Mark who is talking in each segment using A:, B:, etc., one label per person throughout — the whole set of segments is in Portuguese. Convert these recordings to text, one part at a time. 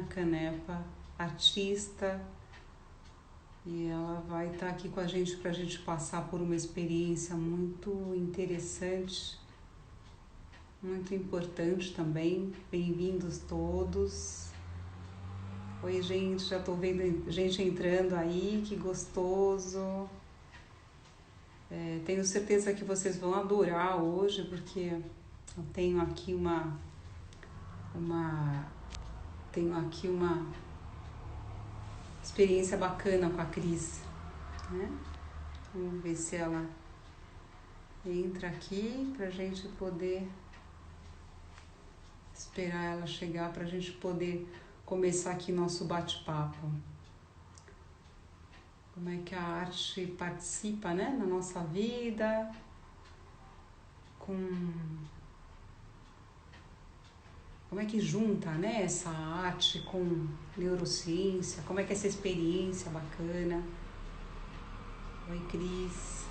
A: Canepa, artista, e ela vai estar aqui com a gente para a gente passar por uma experiência muito interessante, muito importante também. Bem-vindos todos. Oi, gente, já estou vendo gente entrando aí, que gostoso. Tenho certeza que vocês vão adorar hoje, porque eu uma, tenho aqui uma experiência bacana com a Cris, né? Vamos ver se ela entra aqui para a gente poder esperar ela chegar para a gente poder começar aqui nosso bate-papo. Como é que a arte participa, né, na nossa vida, com como é que junta, né, essa arte com neurociência, como é que é essa experiência bacana. Oi, Cris.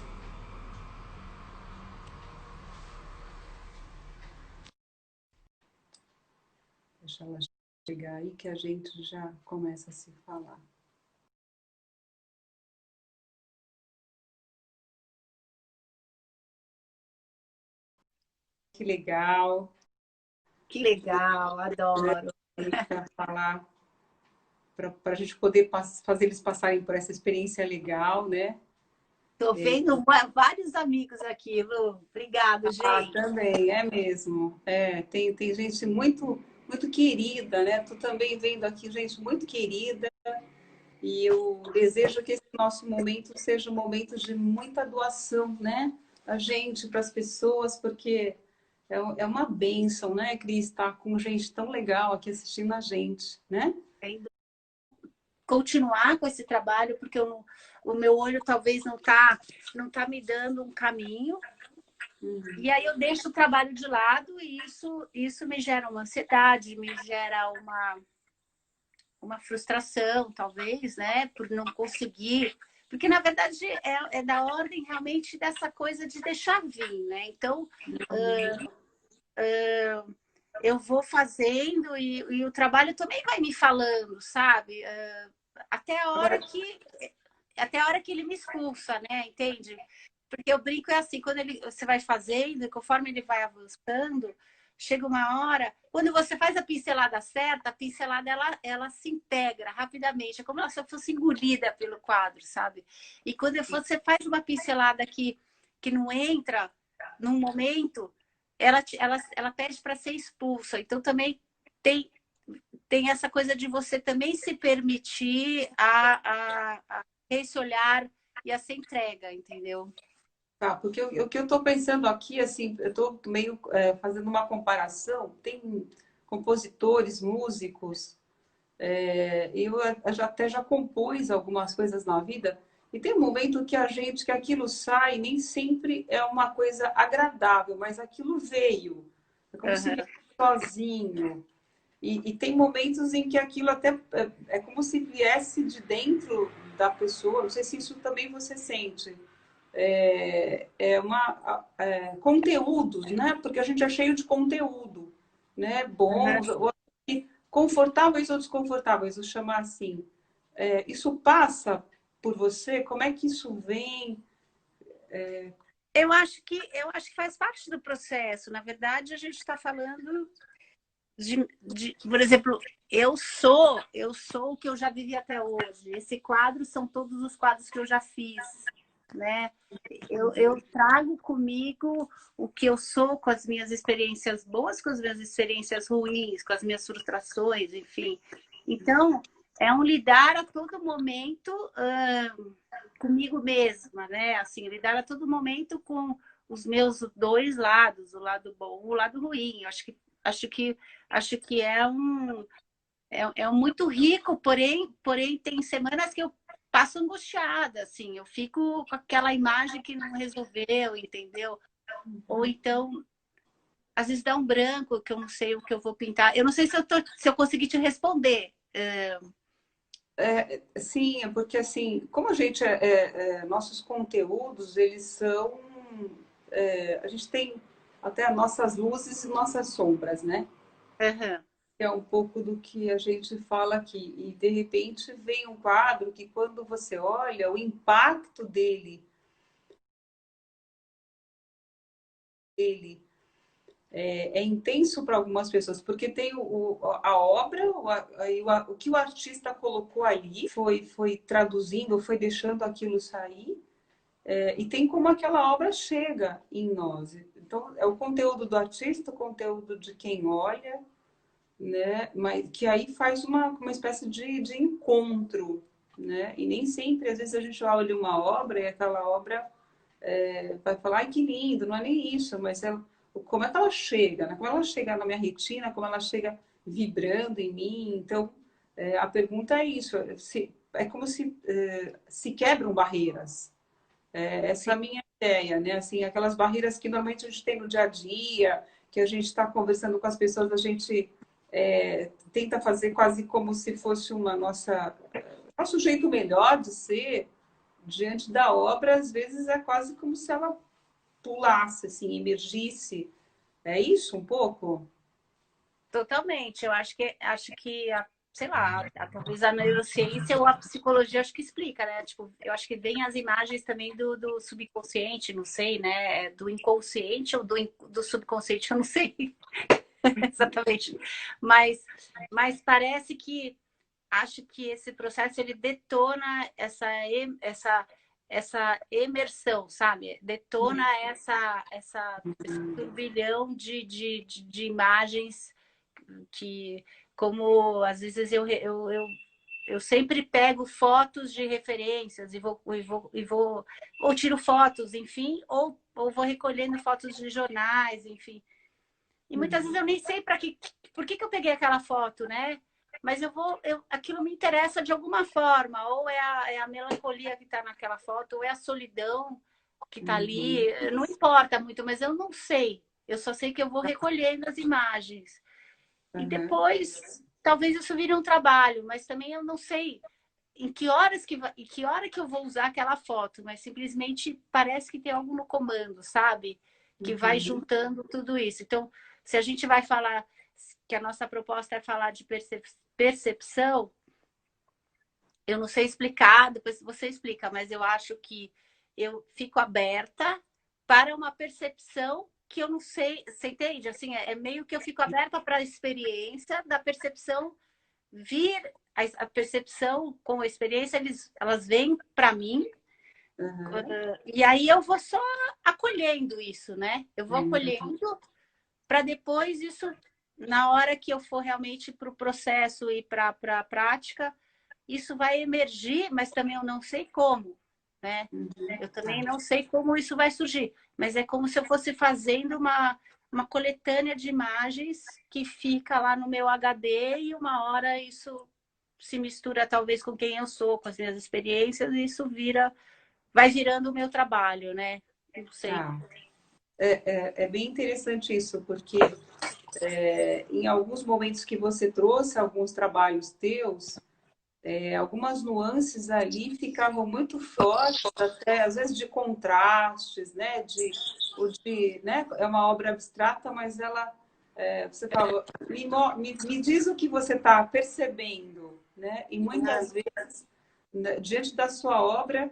A: Deixa ela chegar aí que a gente já começa a se falar. Que legal.
B: Que legal, adoro.
A: Para falar, para a gente poder fazer eles passarem por essa experiência legal, né?
B: Estou vendo vários amigos aqui, Lu. Obrigado,
A: Ah,
B: gente.
A: também, é mesmo. Tem gente muito querida, né? Tô também vendo aqui gente muito querida. E eu desejo que esse nosso momento seja um momento de muita doação, né? A gente, para as pessoas, porque é uma bênção, né, Cris, estar com gente tão legal aqui assistindo a gente, né?
B: Continuar com esse trabalho, porque o meu olho talvez não tá me dando um caminho. E aí eu deixo o trabalho de lado e isso me gera uma ansiedade, me gera uma frustração, talvez, né? Por não conseguir. Porque, na verdade, é da ordem realmente dessa coisa de deixar vir, né? Então, eu vou fazendo e o trabalho também vai me falando, sabe? Até a hora
A: Agora,
B: que até a hora que ele me expulsa, né? Entende? Porque eu brinco é assim, quando você vai fazendo, conforme ele vai avançando, chega uma hora, quando você faz a pincelada certa, a pincelada ela se integra rapidamente, é como se ela fosse engolida pelo quadro, sabe? E quando você faz uma pincelada que não entra num momento, ela pede para ser expulsa. Então também tem tem essa coisa de você também se permitir a esse olhar e essa entrega, entendeu?
A: tá, porque o que eu estou pensando aqui, assim, eu estou meio fazendo uma comparação, tem compositores, músicos, eu já compus algumas coisas na vida, e tem um momento que aquilo sai, nem sempre é uma coisa agradável, mas aquilo veio, é como se
B: Uhum.
A: viesse sozinho. E tem momentos em que aquilo até é como se viesse de dentro da pessoa, não sei se isso também você sente. Conteúdos, né? Porque a gente é cheio de conteúdo, né?
B: Uhum.
A: Bons, ou confortáveis ou desconfortáveis, vou chamar assim. Isso passa por você? Como é que isso vem?
B: Eu acho que faz parte do processo. Na verdade, a gente está falando por exemplo, eu sou o que eu já vivi até hoje. Esse quadro são todos os quadros que eu já fiz, né? Eu trago comigo o que eu sou, com as minhas experiências boas, com as minhas experiências ruins, com as minhas frustrações, enfim. Então, é um lidar a todo momento comigo mesma, né? Assim, lidar a todo momento com os meus dois lados, o lado bom e o lado ruim. Eu acho que, acho que é um muito rico, porém tem semanas que eu passo angustiada, assim, eu fico com aquela imagem que não resolveu, entendeu? Ou então, às vezes dá um branco que eu não sei o que eu vou pintar. Eu não sei se eu consegui te responder.
A: Sim, é porque assim, como a gente nossos conteúdos, eles são, a gente tem até nossas luzes e nossas sombras, né?
B: Uhum.
A: é um pouco do que a gente fala aqui. E, de repente, vem um quadro que, quando você olha, o impacto dele é intenso para algumas pessoas, porque tem a obra, o que o artista colocou ali, foi traduzindo, foi deixando aquilo sair, e tem como aquela obra chega em nós. Então, é o conteúdo do artista, o conteúdo de quem olha, né? Mas que aí faz uma espécie de encontro, né? E nem sempre, às vezes, a gente olha uma obra e aquela obra vai falar, ai, que lindo, não é nem isso, mas como é que ela chega, né? Como ela chega na minha retina, como ela chega vibrando em mim. Então, a pergunta é isso, é como se quebram barreiras. Essa é a minha ideia, né? Assim, aquelas barreiras que normalmente a gente tem no dia a dia, que a gente está conversando com as pessoas, a gente tenta fazer quase como se fosse nosso jeito melhor de ser diante da obra. Às vezes é quase como se ela pulasse, assim, emergisse. É isso um pouco?
B: Totalmente. Eu acho que sei lá, talvez a neurociência ou a psicologia acho que explica, né? Tipo, eu acho que vem as imagens também do subconsciente, não sei, né? Do inconsciente ou do subconsciente, eu não sei exatamente. Mas parece que acho que esse processo ele detona essa emersão, sabe? Detona esse turbilhão de imagens que, como às vezes eu sempre pego fotos de referências ou tiro fotos, enfim, ou vou recolhendo fotos de jornais, enfim. E muitas vezes eu nem sei por que eu peguei aquela foto, né? Mas aquilo me interessa de alguma forma, ou é a melancolia que está naquela foto, ou é a solidão que está ali,
A: Uhum.
B: não importa muito, mas eu não sei. Eu só sei que eu vou recolhendo as imagens. E
A: Uhum.
B: depois, talvez isso vire um trabalho, mas também eu não sei em que hora que eu vou usar aquela foto, mas simplesmente parece que tem algo no comando, sabe? Que vai
A: Uhum.
B: juntando tudo isso. Então, se a gente vai falar que a nossa proposta é falar de percepção, eu não sei explicar, depois você explica, mas eu acho que eu fico aberta para uma percepção que eu não sei, você entende? Assim, é meio que eu fico aberta para a experiência da percepção vir, a percepção com a experiência, elas vêm para mim,
A: Uhum.
B: e aí eu vou só acolhendo isso, né? Eu vou
A: Uhum.
B: acolhendo para depois isso, na hora que eu for realmente para o processo e para a prática, isso vai emergir, mas também eu não sei como, né? Eu também não sei como isso vai surgir, mas é como se eu fosse fazendo uma coletânea de imagens que fica lá no meu HD e uma hora isso se mistura talvez com quem eu sou, com as minhas experiências, e isso vai virando o meu trabalho, né? Não sei.
A: Tá. É bem interessante isso, porque em alguns momentos que você trouxe alguns trabalhos teus, algumas nuances ali ficavam muito fortes, até às vezes de contrastes, né? Né? É uma obra abstrata, mas ela, você falou, me diz o que você está percebendo, né? E muitas vezes, né, diante da sua obra,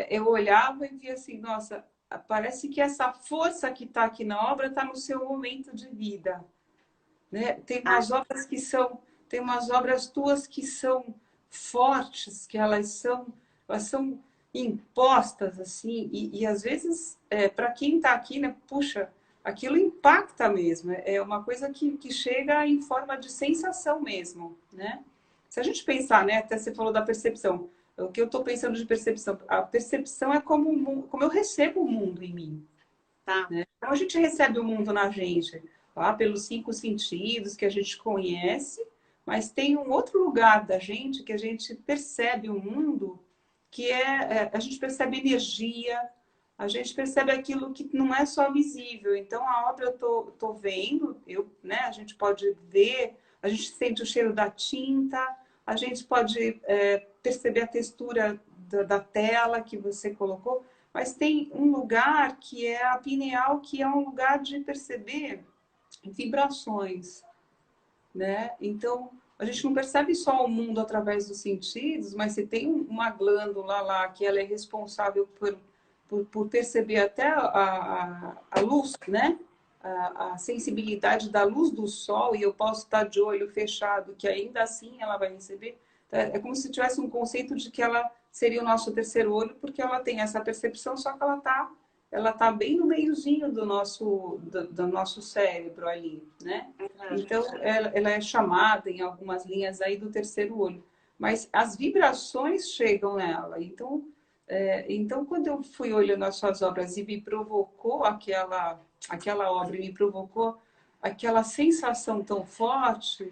A: eu olhava e via assim, nossa, parece que essa força que está aqui na obra está no seu momento de vida, né? Tem umas obras tuas que são fortes, que elas são impostas assim, e às vezes para quem está aqui, né? Puxa, aquilo impacta mesmo. É uma coisa que chega em forma de sensação mesmo, né? Se a gente pensar, né? Até você falou da percepção. O que eu estou pensando de percepção? A percepção é como eu recebo o mundo em mim.
B: Tá.
A: Né? Então, a gente recebe o mundo na gente, lá pelos 5 sentidos que a gente conhece, mas tem um outro lugar da gente que a gente percebe o mundo, que a gente percebe energia, a gente percebe aquilo que não é só visível. Então, a obra eu tô vendo, né, a gente pode ver, a gente sente o cheiro da tinta, a gente pode perceber a textura da tela que você colocou, mas tem um lugar que é a pineal, que é um lugar de perceber vibrações, né? Então, a gente não percebe só o mundo através dos sentidos, mas se tem uma glândula lá que ela é responsável por perceber até a luz, né? A sensibilidade da luz do sol, e eu posso estar de olho fechado, que ainda assim ela vai receber. É como se tivesse um conceito de que ela seria o nosso terceiro olho, porque ela tem essa percepção, só que ela tá bem no meiozinho do nosso cérebro ali, né? Então, ela é chamada em algumas linhas aí do terceiro olho. Mas as vibrações chegam nela. Então, quando eu fui olhando as suas obras e me provocou aquela obra, e me provocou aquela sensação tão forte,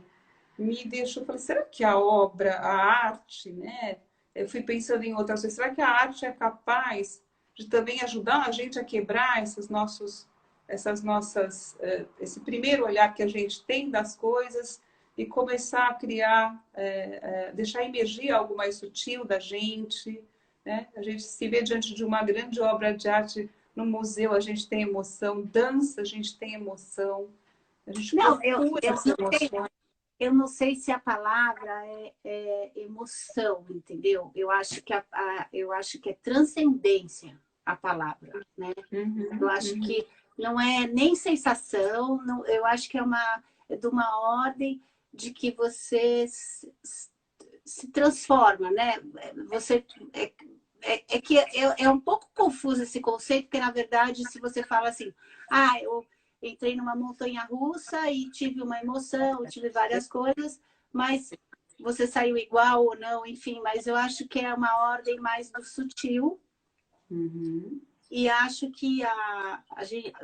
A: me deixou, falei, será que a obra, a arte, né? Eu fui pensando em outras coisas, será que a arte é capaz de também ajudar a gente a quebrar essas nossas, esse primeiro olhar que a gente tem das coisas e começar a criar, deixar emergir algo mais sutil da gente, né? A gente se vê diante de uma grande obra de arte no museu, a gente tem emoção, dança, a gente tem emoção, a gente
B: Não,
A: procura
B: eu
A: as
B: não sei,
A: emoções.
B: eu não sei se a palavra é emoção, entendeu? Eu acho que é transcendência a palavra, né? Eu
A: Uhum,
B: acho
A: uhum,
B: que não é nem sensação, eu acho que é de uma ordem de que você se transforma, né? Você é que é um pouco confuso esse conceito, porque na verdade, se você fala assim, eu entrei numa montanha russa e tive uma emoção, eu tive várias coisas, mas você saiu igual ou não, enfim, mas eu acho que é uma ordem mais do sutil.
A: uhum,
B: E acho que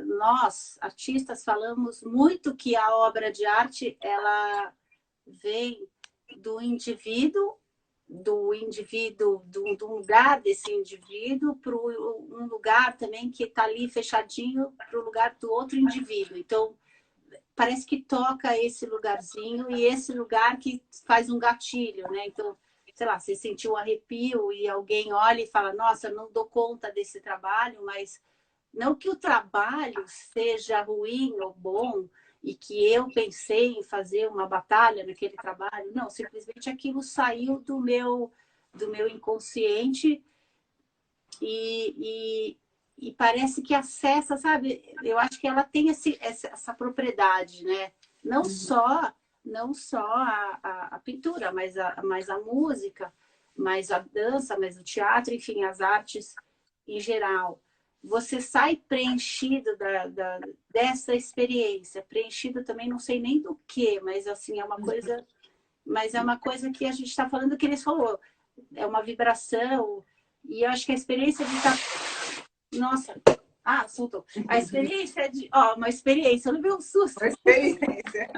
B: nós, artistas, falamos muito que a obra de arte ela vem do indivíduo, do lugar desse indivíduo para um lugar também que está ali fechadinho para o lugar do outro indivíduo. Então, parece que toca esse lugarzinho e esse lugar que faz um gatilho, né? Então, sei lá, você sentiu um arrepio e alguém olha e fala, nossa, eu não dou conta desse trabalho, mas não que o trabalho seja ruim ou bom e que eu pensei em fazer uma batalha naquele trabalho, não, simplesmente aquilo saiu do meu inconsciente e, e parece que acessa, sabe? Eu acho que ela tem essa propriedade, né? Não
A: uhum.
B: só, não só a pintura, mas a música, mas a dança, mas o teatro, enfim, as artes em geral. Você sai preenchido dessa experiência, preenchido também, não sei nem do que, mas assim, é uma coisa que a gente está falando que eles falou, é uma vibração, e eu acho que a experiência de estar. Nossa! Soltou. A experiência de. Uma experiência, eu levei um susto.
A: Uma experiência.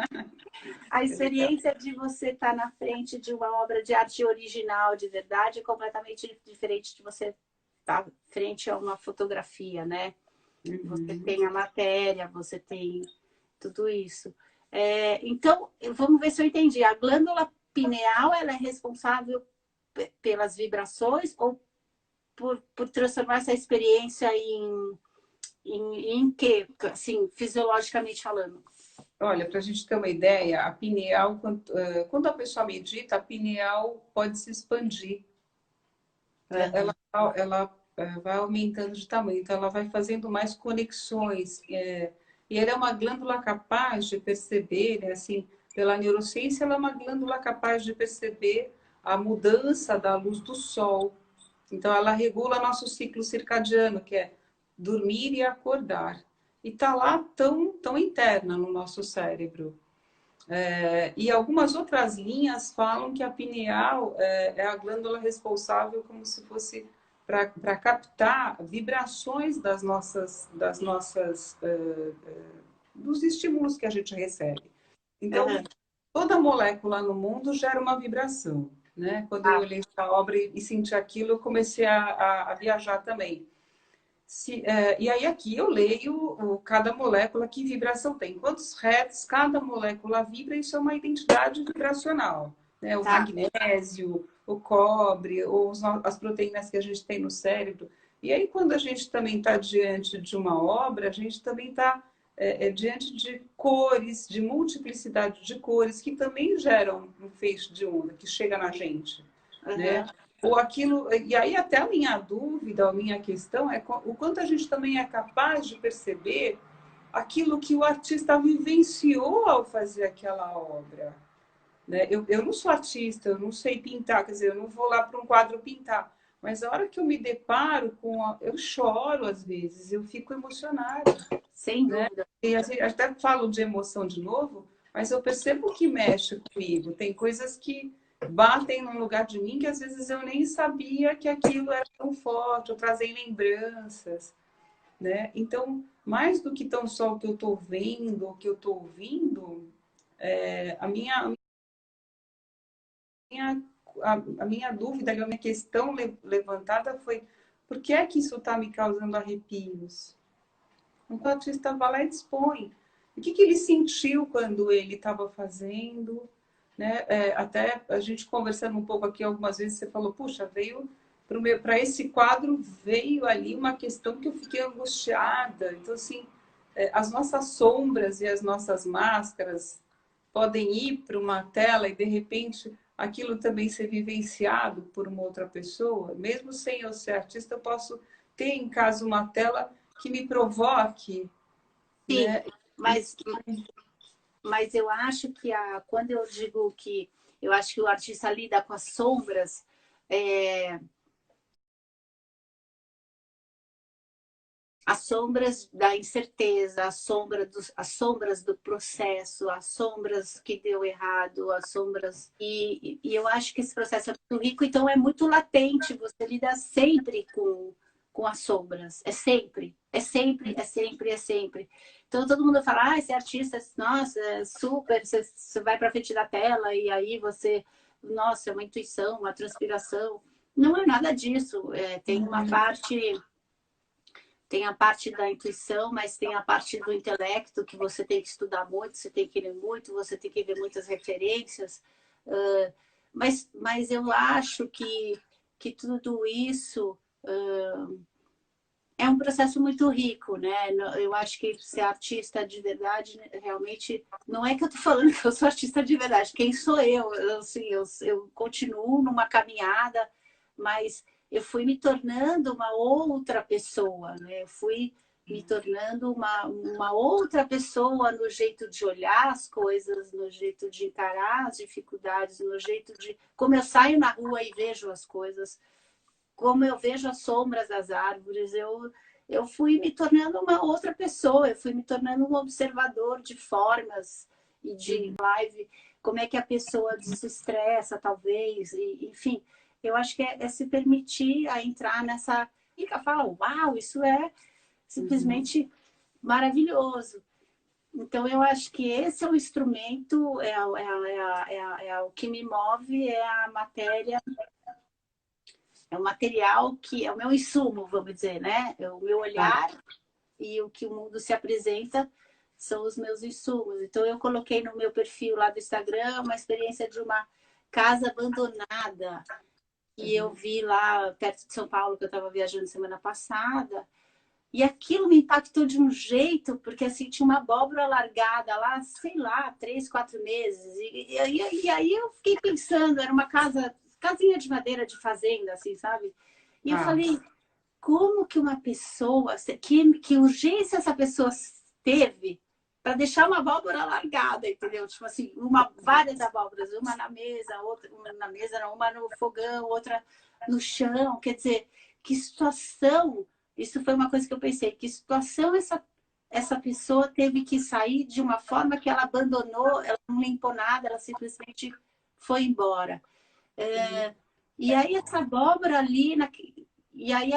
B: A experiência de você estar na frente de uma obra de arte original, de verdade, é completamente diferente de você estar frente a uma fotografia, né? Você
A: Uhum.
B: tem a matéria, você tem tudo isso. Então, vamos ver se eu entendi. A glândula pineal, ela é responsável pelas vibrações ou por transformar essa experiência em quê? Assim, fisiologicamente falando.
A: Olha, para a gente ter uma ideia, a pineal, quando a pessoa medita, a pineal pode se expandir.
B: Uhum.
A: Ela vai aumentando de tamanho, então ela vai fazendo mais conexões. E ela é uma glândula capaz de perceber, né, assim, pela neurociência, ela é uma glândula capaz de perceber a mudança da luz do sol. Então, ela regula nosso ciclo circadiano, que é dormir e acordar. E está lá tão interna no nosso cérebro. E algumas outras linhas falam que a pineal é a glândula responsável como se fosse para captar vibrações dos estímulos que a gente recebe. Então,
B: Uhum.
A: toda molécula no mundo gera uma vibração, né? Quando eu
B: Ah,
A: olhei essa obra e senti aquilo, eu comecei a viajar também. E aí aqui eu leio cada molécula, que vibração tem. Quantos hertz cada molécula vibra, isso é uma identidade vibracional. Né? O
B: tá.
A: magnésio, o cobre, ou as proteínas que a gente tem no cérebro. E aí quando a gente também está diante de uma obra, a gente também está diante de cores, de multiplicidade de cores, que também geram um feixe de onda que chega na gente, né? Ou aquilo, e aí até a minha dúvida, a minha questão é o quanto a gente também é capaz de perceber aquilo que o artista vivenciou ao fazer aquela obra, né? Eu não sou artista, eu não sei pintar, quer dizer, eu não vou lá para um quadro pintar, mas a hora que eu me deparo eu choro às vezes, eu fico emocionada,
B: Sem
A: né?
B: dúvida.
A: E assim, até falo de emoção de novo, mas eu percebo que mexe comigo. Tem coisas que batem num lugar de mim que às vezes eu nem sabia que aquilo era tão forte, ou trazem lembranças, né? Então, mais do que tão só o que eu estou vendo, o que eu estou ouvindo, a minha, a minha dúvida, a minha questão levantada foi por que é que isso está me causando arrepios? Então, o artista vai lá e dispõe. O que ele sentiu quando ele estava fazendo? Né? Até a gente conversando um pouco aqui algumas vezes, você falou, puxa, veio para esse quadro, veio ali uma questão que eu fiquei angustiada. Então, assim, as nossas sombras e as nossas máscaras podem ir para uma tela e, de repente, aquilo também ser vivenciado por uma outra pessoa. Mesmo sem eu ser artista, eu posso ter em casa uma tela que me provoque,
B: Sim,
A: né?
B: mas, mas eu acho que quando eu digo que eu acho que o artista lida com as sombras, é, as sombras da incerteza, as sombras do processo, as sombras que deu errado, as sombras. E eu acho que esse processo é muito rico, então é muito latente, você lida sempre com as sombras. É sempre, é sempre, é sempre, é sempre. Então todo mundo fala, esse artista, nossa, é super, você vai para frente da tela e aí você, nossa, é uma intuição, uma transpiração. Não é nada disso. Tem uma parte. Tem a parte da intuição, mas tem a parte do intelecto que você tem que estudar muito, você tem que ler muito, você tem que ver muitas referências. Mas eu acho que tudo isso é um processo muito rico, né? Eu acho que ser artista de verdade, realmente, não é que eu estou falando que eu sou artista de verdade. Quem sou eu? Assim, eu continuo numa caminhada, mas eu fui me tornando uma outra pessoa, né? Eu fui me tornando uma outra pessoa no jeito de olhar as coisas, no jeito de encarar as dificuldades, no jeito de como eu saio na rua e vejo as coisas, como eu vejo as sombras das árvores, eu fui me tornando uma outra pessoa, eu fui me tornando um observador de formas e de live, como é que a pessoa desestressa, talvez, enfim, eu acho que é se permitir a entrar nessa e fala, uau, isso é simplesmente maravilhoso. Então, eu acho que esse é o instrumento, é o que me move, é a matéria, é o material que é o meu insumo, vamos dizer, né? É o meu olhar e o que o mundo se apresenta são os meus insumos. Então, eu coloquei no meu perfil lá do Instagram uma experiência de uma casa abandonada que eu vi lá perto de São Paulo, que eu estava viajando semana passada. E aquilo me impactou de um jeito, porque assim, tinha uma abóbora largada lá, sei lá, 3, 4 meses. E aí eu fiquei pensando, era uma casinha de madeira de fazenda, assim, sabe? E eu falei, como que uma pessoa, que urgência essa pessoa teve para deixar uma abóbora largada, entendeu? Tipo assim, várias abóboras, uma na mesa, outra, uma na mesa, não, uma no fogão, outra no chão. Quer dizer, que situação, isso foi uma coisa que eu pensei, que situação essa pessoa teve que sair de uma forma que ela abandonou, ela não limpou nada, ela simplesmente foi embora. E aí essa abóbora ali, e aí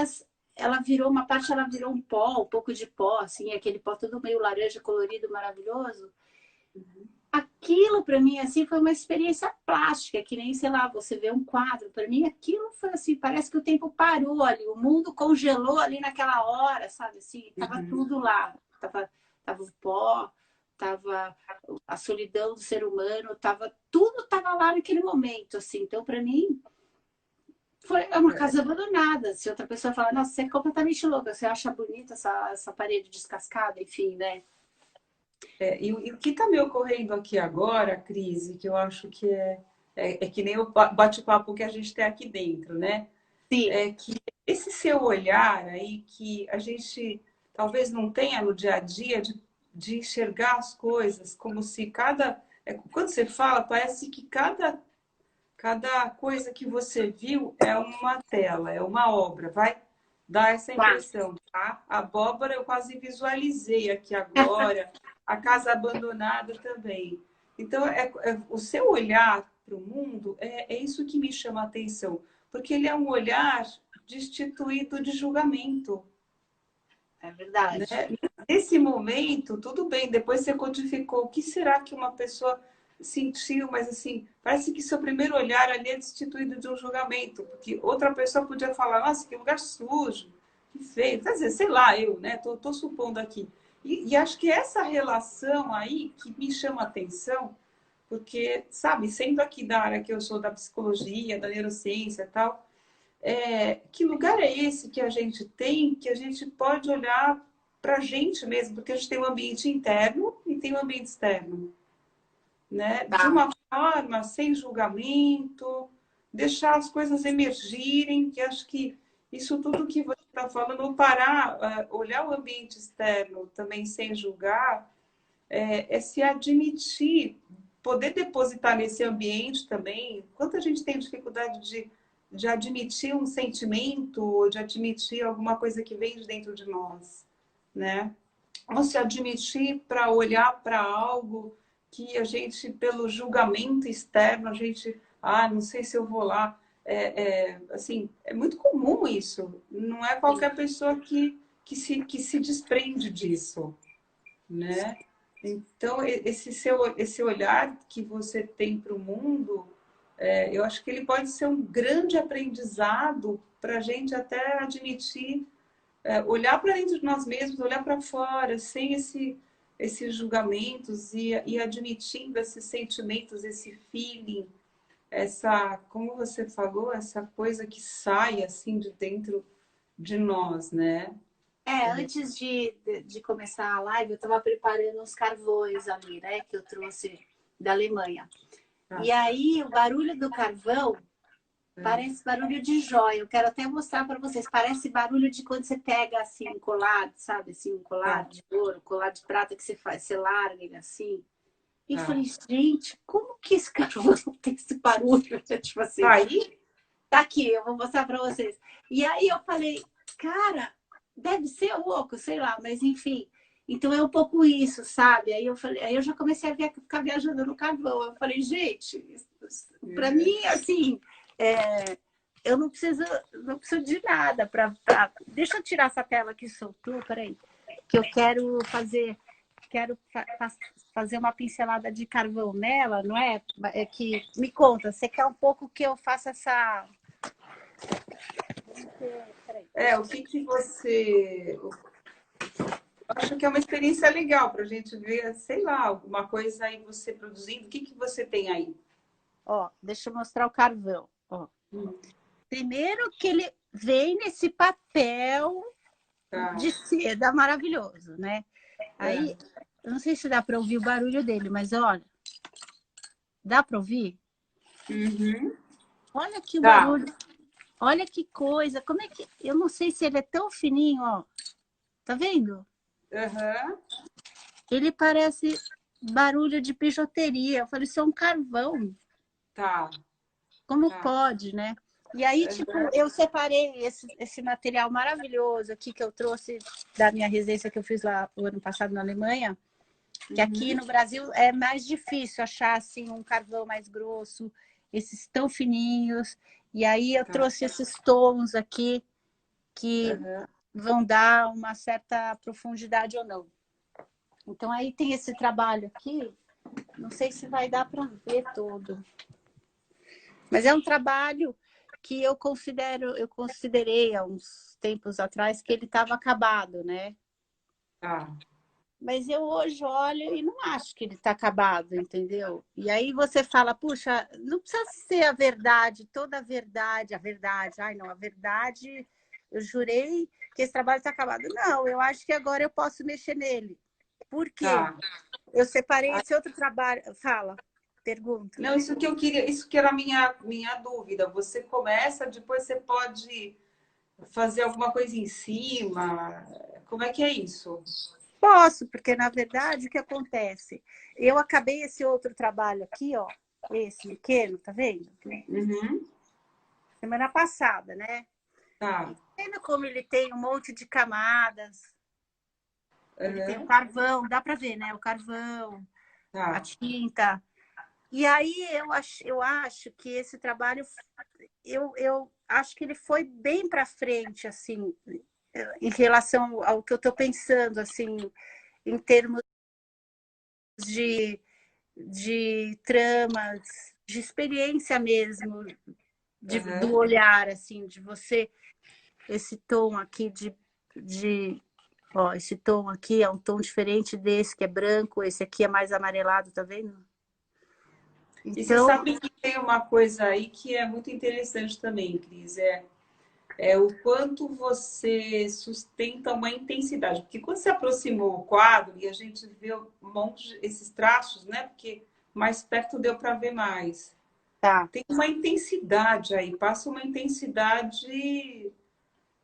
B: ela virou uma parte, ela virou um pó, um pouco de pó, assim, aquele pó todo meio laranja, colorido, maravilhoso. Aquilo para mim assim foi uma experiência plástica, que nem, sei lá, você vê um quadro. Para mim aquilo foi assim, parece que o tempo parou ali, o mundo congelou ali naquela hora, sabe assim, tava tudo lá, tava o pó, tava a solidão do ser humano, tudo tava lá naquele momento, assim. Então para mim é uma casa abandonada. Se outra pessoa falar, nossa, você é completamente louca, você acha bonita essa parede descascada, enfim, né?
A: E o que está me ocorrendo aqui agora, Cris, que eu acho que é que nem o bate-papo que a gente tem aqui dentro, né?
B: Sim,
A: É que esse seu olhar aí, que a gente talvez não tenha no dia a dia, de enxergar as coisas como se quando você fala, parece que cada coisa que você viu é uma tela, é uma obra, vai dar essa
B: tá.
A: impressão, tá? A abóbora eu quase visualizei aqui agora, a casa abandonada também. Então, o seu olhar para o mundo é isso que me chama a atenção, porque ele é um olhar destituído de julgamento,
B: É
A: né?
B: verdade.
A: Nesse momento, tudo bem, depois você codificou. O que será que uma pessoa sentiu? Mas assim, parece que seu primeiro olhar ali é destituído de um julgamento, porque outra pessoa podia falar, nossa, que lugar sujo, que feio. Quer dizer, sei lá, eu, né? Tô supondo aqui. E acho que essa relação aí que me chama a atenção, porque, sabe, sendo aqui da área que eu sou da psicologia, da neurociência e tal, que lugar é esse que a gente tem, que a gente pode olhar para a gente mesmo, porque a gente tem um ambiente interno e tem um ambiente externo, né? De
B: Tá.
A: uma forma, sem julgamento, deixar as coisas emergirem, que acho que isso tudo que você está falando, ou parar, olhar o ambiente externo também sem julgar, é se admitir, poder depositar nesse ambiente também. Quanta gente tem dificuldade de admitir um sentimento, ou de admitir alguma coisa que vem de dentro de nós, né? Ou se admitir para olhar para algo que a gente, pelo julgamento externo, a gente, não sei se eu vou lá. Assim, é muito comum isso. Não é
B: Sim.
A: qualquer pessoa que se desprende disso, né? Então, esse olhar que você tem para o mundo, eu acho que ele pode ser um grande aprendizado para a gente até admitir, olhar para dentro de nós mesmos, olhar para fora, sem esses julgamentos e admitindo esses sentimentos, esse feeling, como você falou, essa coisa que sai assim de dentro de nós, né?
B: Antes de começar a live, eu estava preparando uns carvões ali, né? Que eu trouxe da Alemanha.
A: Tá.
B: E aí, o barulho do carvão parece barulho de joia. Eu quero até mostrar para vocês. Parece barulho de quando você pega assim um colar, sabe? Assim, um colar
A: Tá,
B: de ouro, colar de prata que você faz, você larga ele assim. E eu
A: tá.
B: falei, gente, como que esse carvão tem esse barulho? Tipo
A: Tá
B: assim,
A: aí?
B: tá aqui, eu vou mostrar para vocês. E aí eu falei, cara, deve ser louco, sei lá, mas enfim. Então é um pouco isso, sabe? Aí eu falei, aí eu já comecei a ficar viajando no carvão. Eu falei, gente, para mim, assim, eu não preciso de nada Deixa eu tirar essa tela que soltou, peraí. Que eu quero fazer uma pincelada de carvão nela, não é? Que me conta, você quer um pouco que eu faça essa. Peraí.
A: O que que você. Eu acho que é uma experiência legal para a gente ver, sei lá, alguma coisa aí você produzindo. O que que você tem aí?
B: Ó, deixa eu mostrar o carvão. Ó. Primeiro que ele vem nesse papel
A: Tá.
B: de seda maravilhoso, né? Aí,
A: É.
B: eu não sei se dá para ouvir o barulho dele, mas olha, dá para ouvir?
A: Uhum.
B: Olha que
A: Tá.
B: barulho, olha que coisa. Como é que. Eu não sei se ele é tão fininho, ó. Tá vendo?
A: Aham.
B: Ele parece barulho de bijuteria. Eu falei, isso é um carvão.
A: Tá.
B: Como
A: Tá.
B: pode, né? E aí, tipo,
A: Aham.
B: eu separei esse material maravilhoso aqui que eu trouxe da minha residência que eu fiz lá o ano passado na Alemanha, que aqui
A: Uhum.
B: no Brasil é mais difícil achar assim um carvão mais grosso, esses tão fininhos. E aí eu
A: Tá.
B: trouxe esses tons aqui que
A: Aham.
B: vão dar uma certa profundidade ou não. Então aí tem esse trabalho aqui, não sei se vai dar para ver todo, mas é um trabalho que eu considerei há uns tempos atrás que ele estava acabado, né?
A: Tá.
B: Mas eu hoje olho e não acho que ele está acabado, entendeu? E aí você fala, puxa, não precisa ser a verdade, toda a verdade. Ai, não, a verdade, eu jurei que esse trabalho está acabado. Não, eu acho que agora eu posso mexer nele. Por quê?
A: Tá.
B: Eu separei esse outro trabalho. Fala, pergunta.
A: Não, isso que eu queria, isso que era a minha dúvida. Você começa, depois você pode fazer alguma coisa em cima. Como é que é isso?
B: Posso, porque na verdade o que acontece? Eu acabei esse outro trabalho aqui, ó, esse pequeno, tá vendo?
A: Uhum,
B: Semana passada, né?
A: tá.
B: E tá vendo como ele tem um monte de camadas? Ele tem o
A: Uhum,
B: carvão, dá para ver, né? O carvão, a
A: tá.
B: tinta. E aí eu acho que esse trabalho, eu acho que ele foi bem para frente, assim, em relação ao que eu estou pensando, assim, em termos de tramas, de experiência mesmo, do
A: Uhum,
B: olhar, assim, de você, esse tom aqui de ó, esse tom aqui é um tom diferente desse que é branco, esse aqui é mais amarelado, tá vendo?
A: e você
B: Então,
A: sabe que tem uma coisa aí que é muito interessante também, Cris, é o quanto você sustenta uma intensidade. Porque quando você aproximou o quadro e a gente vê um monte esses traços, né? Porque mais perto deu para ver mais.
B: tá.
A: Tem uma intensidade aí, passa uma intensidade,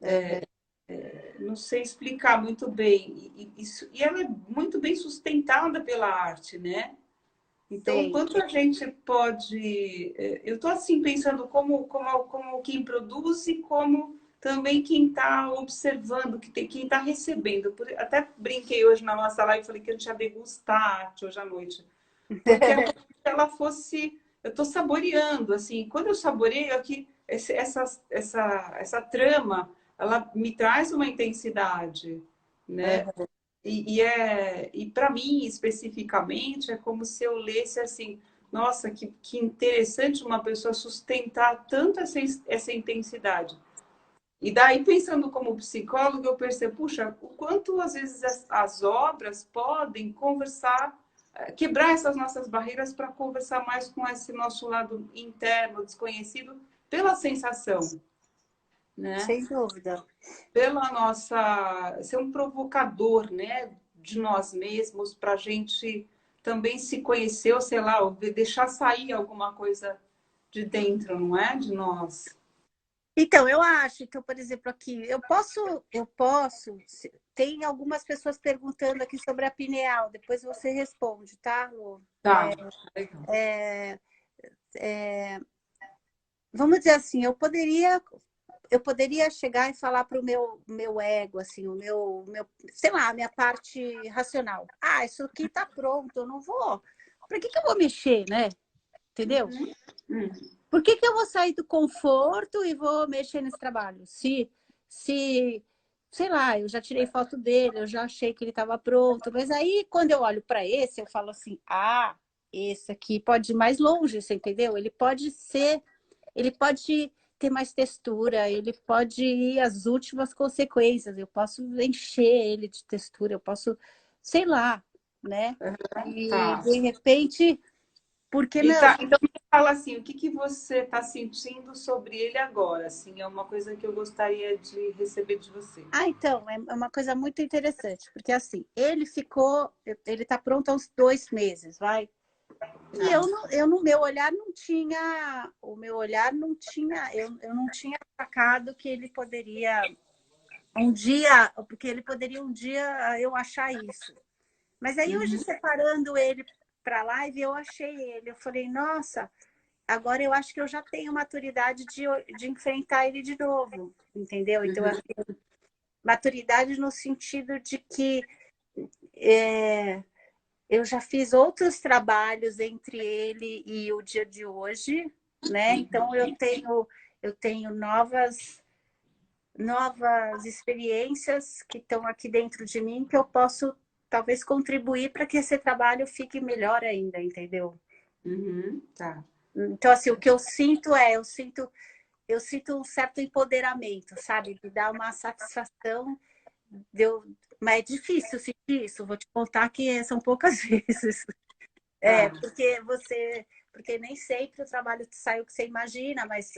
B: Uhum.
A: não sei explicar muito bem. E ela é muito bem sustentada pela arte, né? Então, o
B: Sei,
A: quanto a gente pode. Eu estou assim pensando como quem produz e como também quem está observando, quem está recebendo. Até brinquei hoje na nossa live e falei que a gente ia degustar a arte hoje à noite. Porque é como se ela fosse. Eu estou saboreando, assim. Quando eu saboreio aqui, essa trama, ela me traz uma intensidade, né?
B: uhum.
A: E para mim, especificamente, é como se eu lesse assim, nossa, que interessante uma pessoa sustentar tanto essa intensidade. E daí, pensando como psicólogo, eu percebo, puxa, o quanto às vezes as obras podem conversar, quebrar essas nossas barreiras para conversar mais com esse nosso lado interno, desconhecido, pela sensação, né?
B: Sem dúvida.
A: Pela nossa ser um provocador, né, de nós mesmos para a gente também se conhecer, ou sei lá, ou deixar sair alguma coisa de dentro, não é, de nós.
B: Então, eu acho, então, por exemplo, aqui, tem algumas pessoas perguntando aqui sobre a pineal, depois você responde, tá, Lu?
A: Tá, legal.
B: Vamos dizer assim, eu poderia chegar e falar para o meu ego, assim, sei lá, a minha parte racional. Ah, isso aqui tá pronto, eu não vou. Para que eu vou mexer, né? Entendeu?
A: Hum,
B: Por que eu vou sair do conforto e vou mexer nesse trabalho? Se, sei lá, eu já tirei foto dele, eu já achei que ele estava pronto, mas aí quando eu olho para esse, eu falo assim: ah, esse aqui pode ir mais longe, você entendeu? Ele pode ter mais textura, ele pode ir às últimas consequências, eu posso encher ele de textura, eu posso, sei lá, né? E
A: tá.
B: de repente, por que
A: E
B: não?
A: tá, então me fala assim, o que que você está sentindo sobre ele agora? Assim, é uma coisa que eu gostaria de receber de você.
B: Ah, então, é uma coisa muito interessante, porque assim, ele está pronto há uns 2 meses, vai. E
A: Tá.
B: no meu olhar não tinha, o meu olhar não tinha, eu não tinha sacado que ele poderia um dia, porque ele poderia um dia eu achar isso. Mas aí hoje,
A: Uhum,
B: separando ele para a live, eu achei ele. Eu falei, nossa, agora eu acho que eu já tenho maturidade de enfrentar ele de novo, entendeu? Então,
A: uhum,
B: maturidade no sentido de que é, eu já fiz outros trabalhos entre ele e o dia de hoje, né? Então eu tenho novas experiências que estão aqui dentro de mim que eu posso talvez contribuir para que esse trabalho fique melhor ainda, entendeu?
A: uhum, tá.
B: Então assim, o que eu sinto um certo empoderamento, sabe? Me dá uma satisfação. Deu, mas é difícil sentir isso. Vou te contar que são poucas vezes.
A: Tá.
B: Porque nem sempre o trabalho sai o que você imagina, mas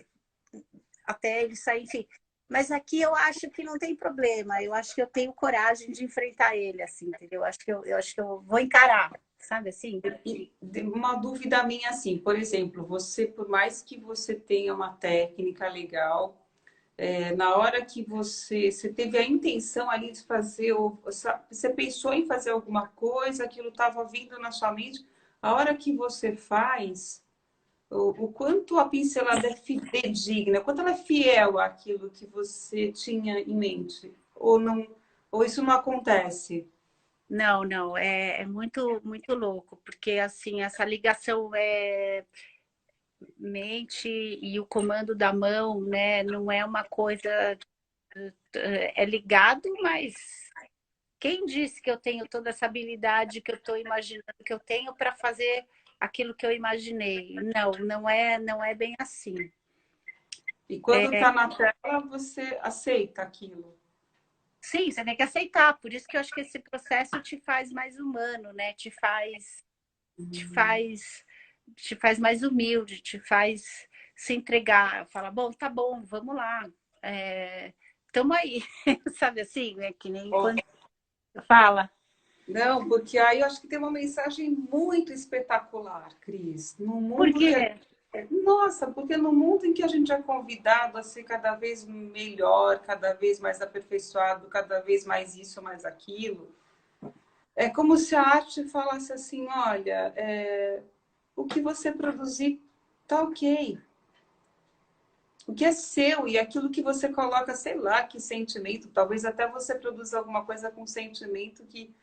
B: até ele sair, enfim. Mas aqui eu acho que não tem problema. Eu acho que eu tenho coragem de enfrentar ele, assim, entendeu? Eu acho que eu vou encarar, sabe assim?
A: E uma dúvida minha assim, por exemplo, você, por mais que você tenha uma técnica legal, na hora que você teve a intenção ali de fazer, você pensou em fazer alguma coisa, aquilo estava vindo na sua mente, a hora que você faz, o quanto a pincelada é fidedigna, o quanto ela é fiel àquilo que você tinha em mente, ou não, ou isso não acontece?
B: Não, não, é muito, muito louco, porque assim, essa ligação é mente e o comando da mão, né? Não é uma coisa, é ligado, mas quem disse que eu tenho toda essa habilidade que eu estou imaginando que eu tenho para fazer aquilo que eu imaginei? Não, não é bem assim.
A: E quando está na tela, você aceita aquilo.
B: Sim, você tem que aceitar. Por isso que eu acho que esse processo te faz mais humano, né? te faz, te faz mais humilde, te faz se entregar. Fala, bom, tá bom, vamos lá. Tamo aí, sabe assim, né? Que nem quando fala.
A: Não, porque aí eu acho que tem uma mensagem muito espetacular, Cris. No
B: Por
A: mundo
B: quê?
A: que nossa, porque no mundo em que a gente é convidado a ser cada vez melhor, cada vez mais aperfeiçoado, cada vez mais isso, mais aquilo, é como se a arte falasse assim: olha, o que você produzir tá ok. O que é seu e aquilo que você coloca, sei lá, que sentimento, talvez até você produza alguma coisa com sentimento que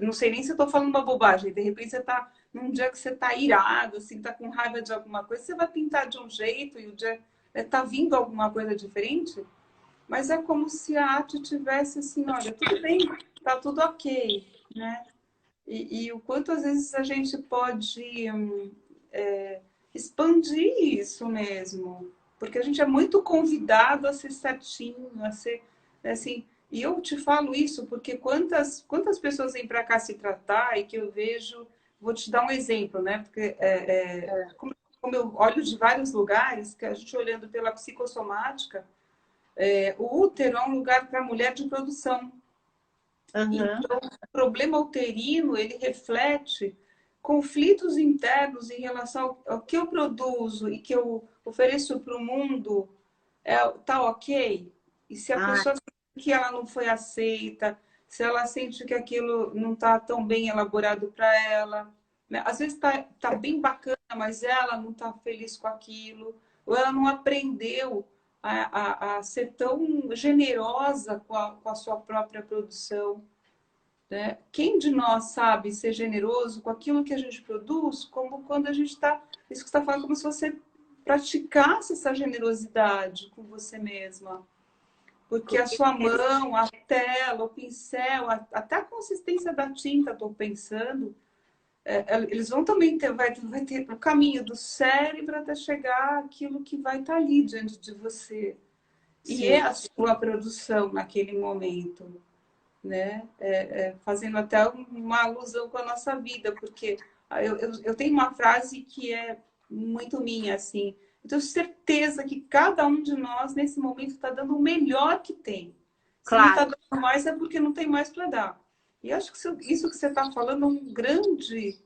A: não sei nem se eu estou falando uma bobagem, de repente você está num dia que você está irado, assim, está com raiva de alguma coisa, você vai pintar de um jeito e o dia está vindo alguma coisa diferente, mas é como se a arte tivesse assim, olha, tudo bem, está tudo ok, né? E o quanto às vezes a gente pode expandir isso mesmo, porque a gente é muito convidado a ser certinho, a ser assim. E eu te falo isso porque quantas pessoas vêm para cá se tratar e que eu vejo, vou te dar um exemplo, né? Porque como eu olho de vários lugares, que a gente olhando pela psicossomática, o útero é um lugar para a mulher de produção.
B: Uhum.
A: Então, o problema uterino, ele reflete conflitos internos em relação ao que eu produzo e que eu ofereço para o mundo, tá ok? E se a
B: Ah,
A: pessoa sente que ela não foi aceita, se ela sente que aquilo não está tão bem elaborado para ela, né? Às vezes tá bem bacana, mas ela não está feliz com aquilo, ou ela não aprendeu a ser tão generosa com a sua própria produção. Né? Quem de nós sabe ser generoso com aquilo que a gente produz, como quando a gente está. Isso que você está falando, como se você praticasse essa generosidade com você mesma. Porque a sua mão, a tela, o pincel, até a consistência da tinta, estou pensando, eles vão também ter, vai ter o caminho do cérebro até chegar aquilo que vai estar ali diante de você. E é
B: sim,
A: a sua produção naquele momento, né? Fazendo até uma alusão com a nossa vida, porque eu tenho uma frase que é muito minha, assim. Eu tenho certeza que cada um de nós, nesse momento, está dando o melhor que tem. Se não está
B: claro.
A: dando mais, é porque não tem mais para dar. E acho que isso que você está falando é um grande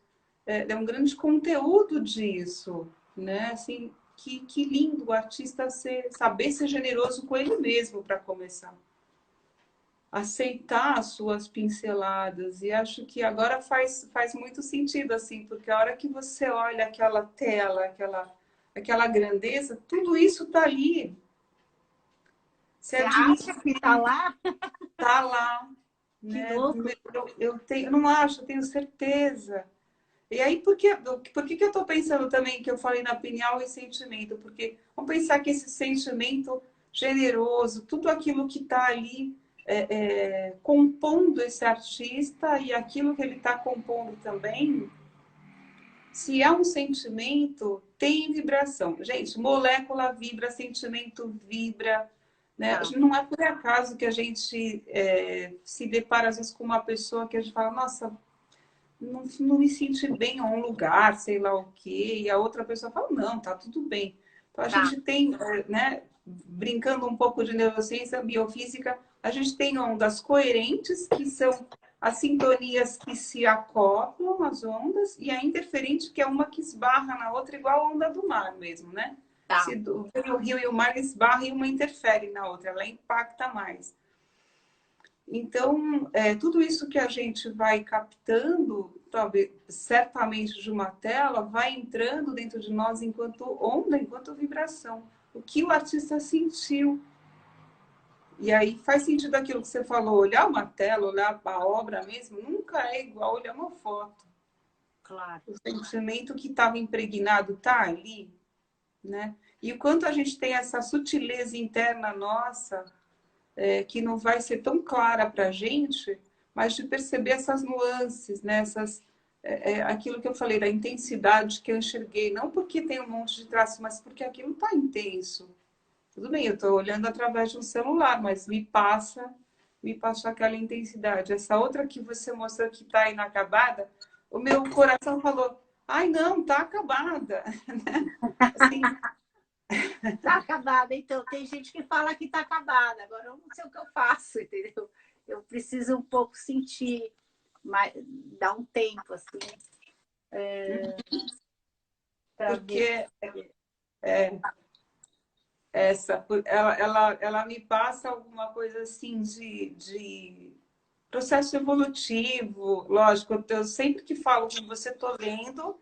A: conteúdo disso, né? Assim, que lindo o artista saber ser generoso com ele mesmo para começar aceitar as suas pinceladas. E acho que agora faz muito sentido, assim, porque a hora que você olha aquela tela, aquela grandeza, tudo isso está ali. Você
B: Você acha
A: administra,
B: que tá lá?
A: está lá.
B: Que
A: Né?
B: louco.
A: Eu não acho, eu tenho certeza. E aí, por que eu estou pensando também que eu falei na opinião e sentimento? Porque vamos pensar que esse sentimento generoso, tudo aquilo que está ali compondo esse artista e aquilo que ele está compondo também, se é um sentimento, tem vibração. Gente, molécula vibra, sentimento vibra. Né?
B: Tá,
A: Não é por acaso que a gente se depara, às vezes, com uma pessoa que a gente fala, nossa, não me senti bem em um lugar, sei lá o quê, e a outra pessoa fala, não, tá tudo bem. Então a
B: tá.
A: gente tem, né? brincando um pouco de neurociência, biofísica, a gente tem ondas coerentes, que são as sintonias que se acoplam às ondas, e a interferente, que é uma que esbarra na outra, igual a onda do mar mesmo, né?
B: Tá.
A: Se o rio e o mar esbarram e uma interfere na outra, ela impacta mais. Então, tudo isso que a gente vai captando, talvez, certamente de uma tela, vai entrando dentro de nós enquanto onda, enquanto vibração. O que o artista sentiu. E aí faz sentido aquilo que você falou, olhar uma tela, olhar a obra mesmo, nunca é igual olhar uma foto.
B: Claro.
A: O sentimento que estava impregnado está ali, né? E o quanto a gente tem essa sutileza interna nossa, que não vai ser tão clara para a gente, mas de perceber essas nuances, né? Aquilo que eu falei, da intensidade que eu enxerguei, não porque tem um monte de traço, mas porque aquilo está intenso. Tudo bem, eu estou olhando através de um celular, mas me passa aquela intensidade. Essa outra que você mostrou que está inacabada, o meu coração falou, ai não, está acabada. Assim,
B: Tá acabada, então. Tem gente que fala que tá acabada. Agora eu não sei o que eu faço, entendeu? Eu preciso um pouco sentir, mas dar um tempo, assim, para ver.
A: porque ela me passa alguma coisa assim de processo evolutivo. Lógico, eu sempre que falo com você, estou lendo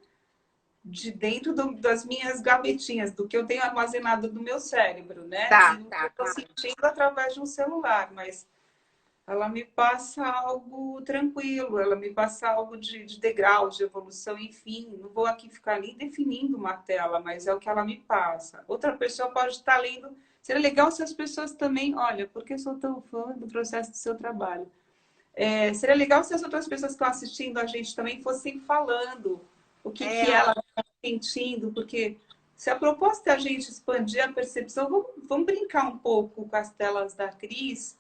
A: de dentro das minhas gavetinhas, do que eu tenho armazenado no meu cérebro, né? E
B: Tá,
A: o que eu
B: tá,
A: estou
B: claro.
A: sentindo através de um celular, mas ela me passa algo tranquilo, ela me passa algo de degrau, de evolução, enfim. Não vou aqui ficar nem definindo uma tela, mas é o que ela me passa. Outra pessoa pode estar lendo. Seria legal se as pessoas também, olha, porque eu sou tão fã do processo do seu trabalho. Seria legal se as outras pessoas que estão assistindo a gente também fossem falando o que
B: Ó,
A: ela está sentindo, porque se a proposta é a gente expandir a percepção, vamos brincar um pouco com as telas da Cris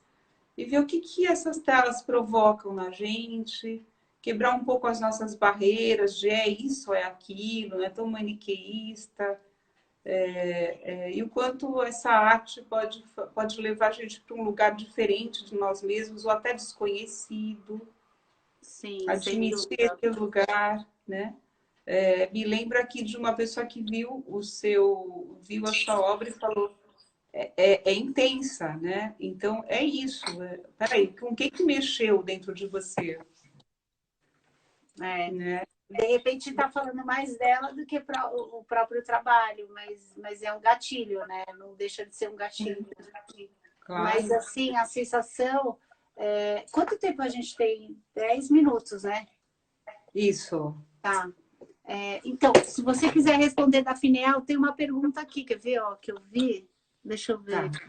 A: e ver o que essas telas provocam na gente, quebrar um pouco as nossas barreiras de é isso, é aquilo, não é tão maniqueísta, e o quanto essa arte pode levar a gente para um lugar diferente de nós mesmos ou até desconhecido,
B: sim, sem
A: admitir
B: dúvida.
A: esse lugar, né? Me lembro aqui de uma pessoa que viu a sua obra e falou é intensa, né? Então é isso. Peraí, com o que mexeu dentro de você,
B: É.
A: né?
B: De repente está falando mais dela do que o próprio trabalho, mas é um gatilho, né? Não deixa de ser um gatilho. Mas,
A: Claro.
B: assim, a sensação... quanto tempo a gente tem? 10 minutos, né?
A: Isso.
B: Tá. Então, se você quiser responder da Fineal, tem uma pergunta aqui, quer ver, ó, que eu vi? Deixa eu ver.
A: Tá.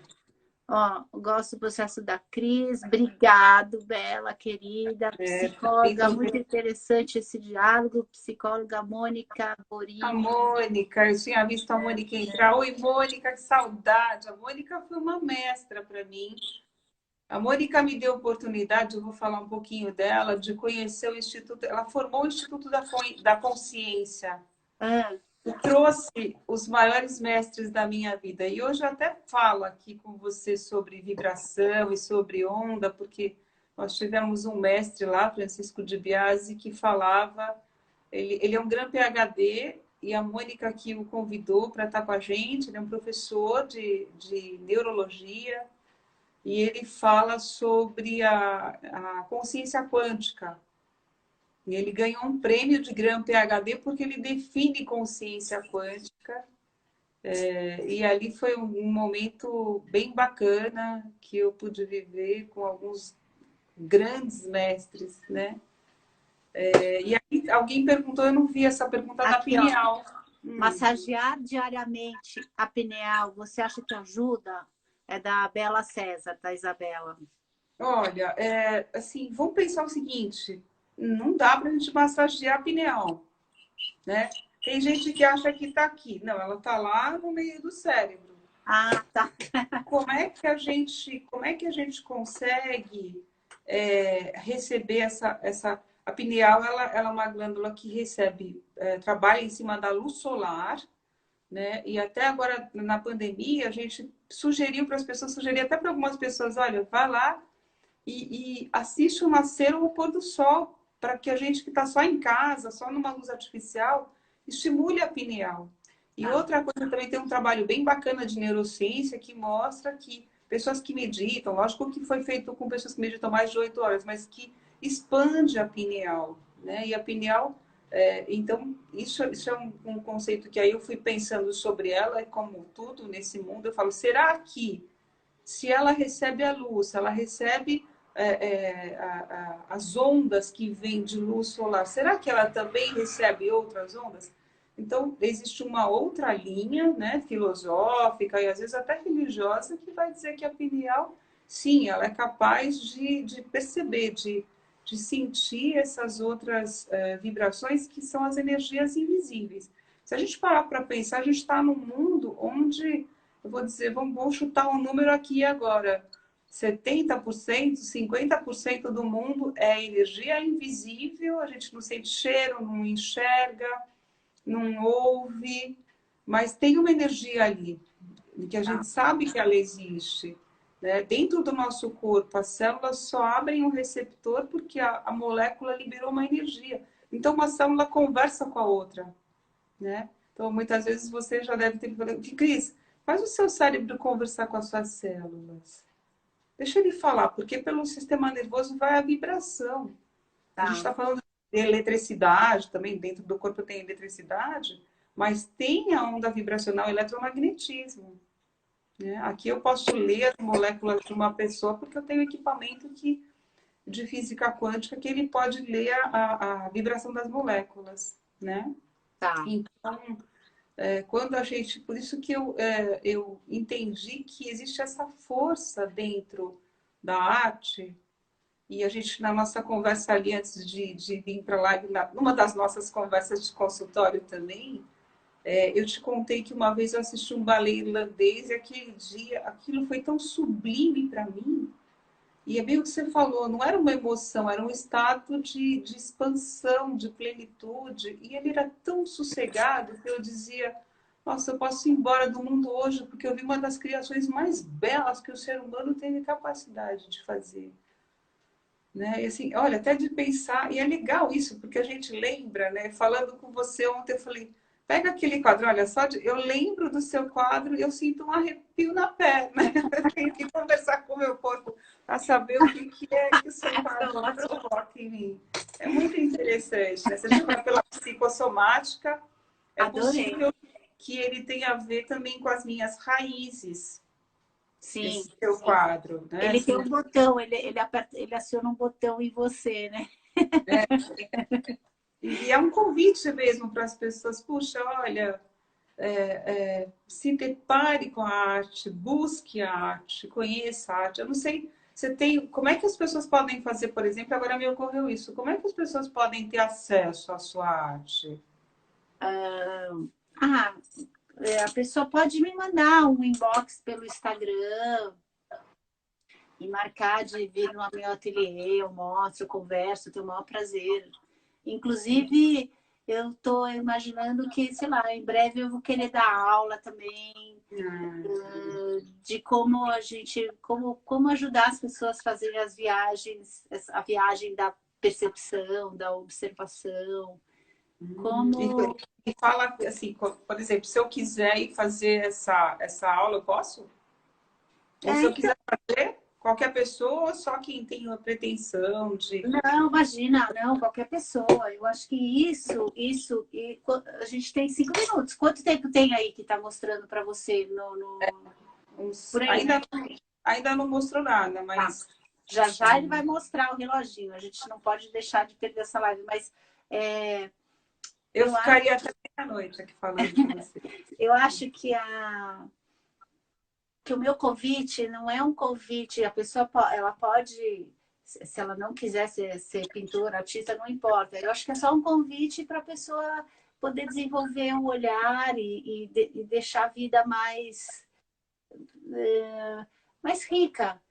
B: Ó, gosto do processo da Cris. Obrigado, Bela, querida. Psicóloga, muito interessante esse diálogo. Psicóloga Mônica
A: A
B: Borini.
A: Mônica, eu tinha visto a Mônica entrar. Oi, Mônica, que saudade. A Mônica foi uma mestra para mim. A Mônica me deu a oportunidade, eu vou falar um pouquinho dela, de conhecer o Instituto. Ela formou o Instituto da Consciência
B: Ah,
A: e trouxe os maiores mestres da minha vida. E hoje eu até falo aqui com você sobre vibração e sobre onda, porque nós tivemos um mestre lá, Francisco de Biasi, que falava. Ele é um grande PhD e a Mônica que o convidou para estar com a gente. Ele é um professor de neurologia. E ele fala sobre a consciência quântica. E ele ganhou um prêmio de Gran PhD porque ele define consciência quântica. E ali foi um momento bem bacana que eu pude viver com alguns grandes mestres, né? E aí alguém perguntou, eu não vi essa pergunta da
B: aqui, ó.
A: pineal.
B: Massagear diariamente a pineal, você acha que ajuda? É da Bela César, da Isabela.
A: Olha, assim, vamos pensar o seguinte, não dá para a gente massagear a pineal, né? Tem gente que acha que está aqui. Não, ela está lá no meio do cérebro.
B: Ah, tá.
A: Como é que a gente consegue receber a pineal, ela é uma glândula que recebe, trabalha em cima da luz solar, né? E até agora, na pandemia, a gente sugeriu para as pessoas, sugeriu até para algumas pessoas, olha, vai lá e assiste o nascer ou o pôr do sol, para que a gente que está só em casa, só numa luz artificial, estimule a pineal. E
B: Tá.
A: outra coisa, também tem um trabalho bem bacana de neurociência que mostra que pessoas que meditam, lógico que foi feito com pessoas que meditam mais de 8 horas, mas que expande a pineal, né? E a pineal, então, isso é um conceito que aí eu fui pensando sobre ela, como tudo nesse mundo, eu falo, será que se ela recebe a luz, se ela recebe as ondas que vêm de luz solar, será que ela também recebe outras ondas? Então, existe uma outra linha, né, filosófica e às vezes até religiosa que vai dizer que a pineal, sim, ela é capaz de perceber, de sentir essas outras vibrações que são as energias invisíveis. Se a gente parar para pensar, a gente está num mundo onde, eu vou dizer, vamos chutar um número aqui agora, 70%, 50% do mundo é energia invisível, a gente não sente cheiro, não enxerga, não ouve, mas tem uma energia ali, que a gente sabe que ela existe. Né? Dentro do nosso corpo, as células só abrem o receptor porque a molécula liberou uma energia. Então, uma célula conversa com a outra. Né? Então, muitas vezes você já deve ter falado, Cris, faz o seu cérebro conversar com as suas células. Deixa ele falar, porque pelo sistema nervoso vai a vibração. A gente
B: Tá.
A: está falando de eletricidade, também dentro do corpo tem eletricidade, mas tem a onda vibracional eletromagnetismo. Né? Aqui eu posso ler as moléculas de uma pessoa porque eu tenho equipamento de física quântica que ele pode ler a vibração das moléculas. Né?
B: Tá.
A: Então, quando a gente. Por isso que eu entendi que existe essa força dentro da arte. E a gente, na nossa conversa ali, antes de vir para a live, numa das nossas conversas de consultório também, eu te contei que uma vez eu assisti um balé irlandês e aquele dia, aquilo foi tão sublime para mim. E é bem o que você falou, não era uma emoção, era um estado de expansão, de plenitude. E ele era tão sossegado que eu dizia, nossa, eu posso ir embora do mundo hoje, porque eu vi uma das criações mais belas que o ser humano teve capacidade de fazer. Né? E assim, olha, até de pensar, e é legal isso, porque a gente lembra, né? Falando com você ontem, eu falei, pega aquele quadro, olha, eu lembro do seu quadro e eu sinto um arrepio na perna. Eu tenho que conversar com o meu corpo para saber o que é que o seu quadro provoca em mim. É muito interessante, né? Se a gente vai pela psicossomática, é
B: Adorei.
A: possível que ele tenha a ver também com as minhas raízes,
B: Sim.
A: esse seu quadro, né?
B: Ele tem um botão, ele aperta, ele aciona um botão em você, né?
A: E é um convite mesmo para as pessoas, puxa, olha, se depare com a arte, busque a arte, conheça a arte. Eu não sei, você tem, como é que as pessoas podem fazer, por exemplo, agora me ocorreu isso, como é que as pessoas podem ter acesso à sua arte?
B: Ah, a pessoa pode me mandar um inbox pelo Instagram e marcar de vir no meu ateliê, eu mostro, eu converso, eu tenho o maior prazer. Inclusive, eu estou imaginando que, sei lá, em breve eu vou querer dar aula também de como a gente, como ajudar as pessoas a fazerem as viagens, a viagem da percepção, da observação, como...
A: E fala assim, por exemplo, se eu quiser ir fazer essa aula, eu posso? Ou se eu
B: Então,
A: quiser fazer, qualquer pessoa, ou só quem tem uma pretensão de.
B: não, imagina, não, qualquer pessoa. Eu acho que e a gente tem 5 minutos. Quanto tempo tem aí que está mostrando para você por aí,
A: Ainda,
B: né?
A: ainda não mostrou nada,
B: Tá.
A: mas.
B: Já já ele vai mostrar o reloginho. A gente não pode deixar de perder essa live, mas
A: Eu
B: eu acho,
A: ficaria até meia-noite aqui falando com você.
B: eu acho que o meu convite não é um convite, a pessoa ela pode, se ela não quiser ser pintora, artista, não importa. Eu acho que é só um convite para a pessoa poder desenvolver um olhar e deixar a vida mais rica.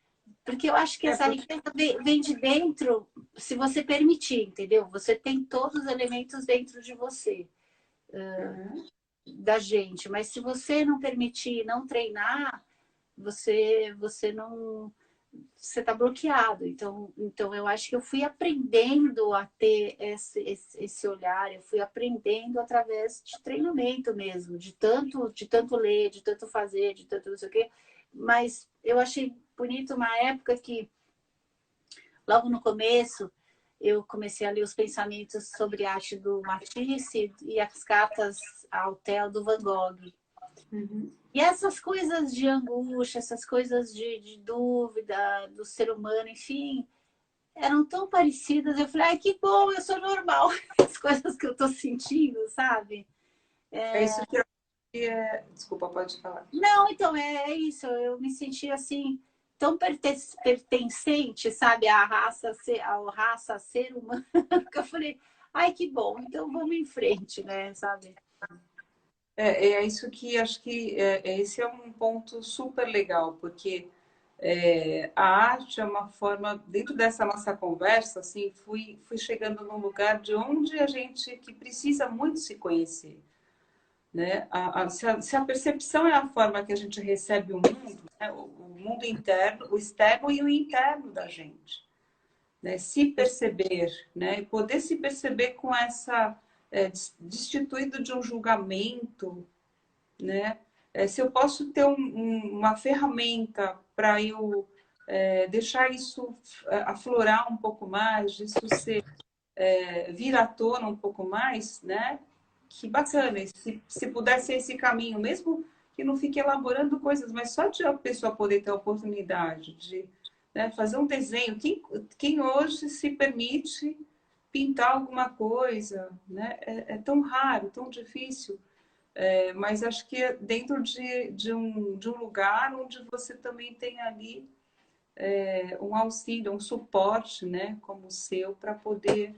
B: Porque eu acho que essa riqueza vem de dentro, se você permitir, entendeu? Você tem todos os elementos dentro de você.
A: Uhum.
B: da gente. Mas se você não permitir, não treinar, você não, você está bloqueado. Então eu acho que eu fui aprendendo a ter esse olhar, eu fui aprendendo através de treinamento mesmo, de tanto ler, de tanto fazer, de tanto não sei o quê. Mas eu achei bonito uma época que, logo no começo, eu comecei a ler os pensamentos sobre arte do Matisse e as cartas ao Theo do Van Gogh.
A: Uhum.
B: E essas coisas de angústia, essas coisas de dúvida do ser humano, enfim, eram tão parecidas. Eu falei, ai, que bom, eu sou normal. As coisas que eu tô sentindo, sabe?
A: É isso que eu... Desculpa, pode falar.
B: Não, então, é isso. Eu me senti assim, tão pertencente, sabe? À raça ser humana, que eu falei, ai, que bom, então vamos em frente, né, sabe?
A: É isso que acho que esse é um ponto super legal, porque a arte é uma forma, dentro dessa nossa conversa, assim, fui chegando num lugar de onde a gente que precisa muito se conhecer, né? Se a percepção é a forma que a gente recebe o mundo, né? O mundo interno, o externo e o interno da gente, né? Se perceber, né? E poder se perceber com essa destituído de um julgamento, né? Se eu posso ter uma ferramenta para eu deixar isso aflorar um pouco mais, isso ser vir à tona um pouco mais, né? Que bacana. E se puder ser esse caminho, mesmo que não fique elaborando coisas, mas só de a pessoa poder ter a oportunidade de, né, fazer um desenho. Quem hoje se permite pintar alguma coisa, né? É tão raro, tão difícil. Mas acho que é dentro de um lugar onde você também tem ali um auxílio, um suporte, né, como o seu, para poder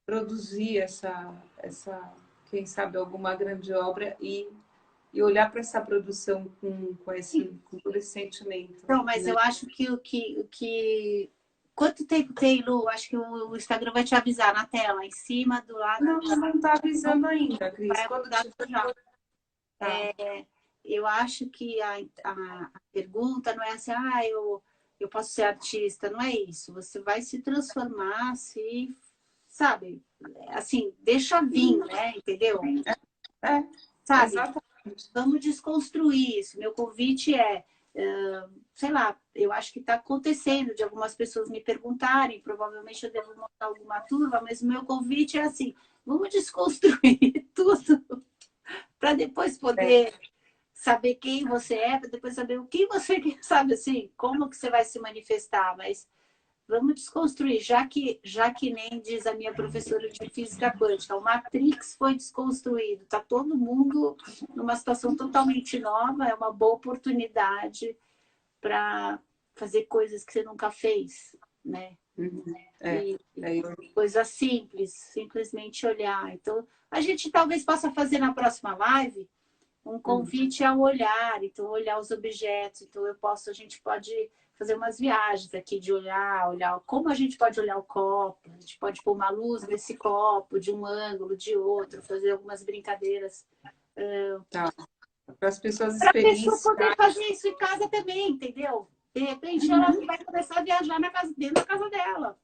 A: produzir quem sabe, alguma grande obra e olhar para essa produção com todo esse sentimento.
B: Não, mas
A: Né?
B: eu acho que o que. Quanto tempo tem, Lu? Acho que o Instagram vai te avisar na tela, em cima, do lado.
A: Não está avisando ainda, Cris.
B: Vai
A: Quando
B: avisar
A: tiver,
B: já.
A: tá.
B: Eu acho que a pergunta não é assim, eu posso ser artista, não é isso. Você vai se transformar, se, sabe, assim, deixa vir, né? Entendeu?
A: É,
B: Sabe?
A: exatamente.
B: Vamos desconstruir isso. Meu convite sei lá, eu acho que está acontecendo de algumas pessoas me perguntarem, provavelmente eu devo montar alguma turma, mas o meu convite é assim, vamos desconstruir tudo para depois poder saber quem você é, para depois saber o que você quer, sabe assim, como que você vai se manifestar, mas vamos desconstruir, já que nem diz a minha professora de física quântica, o Matrix foi desconstruído, está todo mundo numa situação totalmente nova, é uma boa oportunidade para fazer coisas que você nunca fez, né?
A: Uhum.
B: E
A: Eu...
B: coisa simples, simplesmente olhar. Então, a gente talvez possa fazer na próxima live um convite ao olhar, então olhar os objetos, então a gente pode fazer umas viagens aqui de olhar como a gente pode olhar o copo, a gente pode pôr uma luz nesse copo, de um ângulo, de outro, fazer algumas brincadeiras.
A: Tá. Para as pessoas
B: Para a pessoa poder
A: experienciarem.
B: fazer isso em casa também, entendeu? De repente ela vai começar a viajar dentro da casa dela.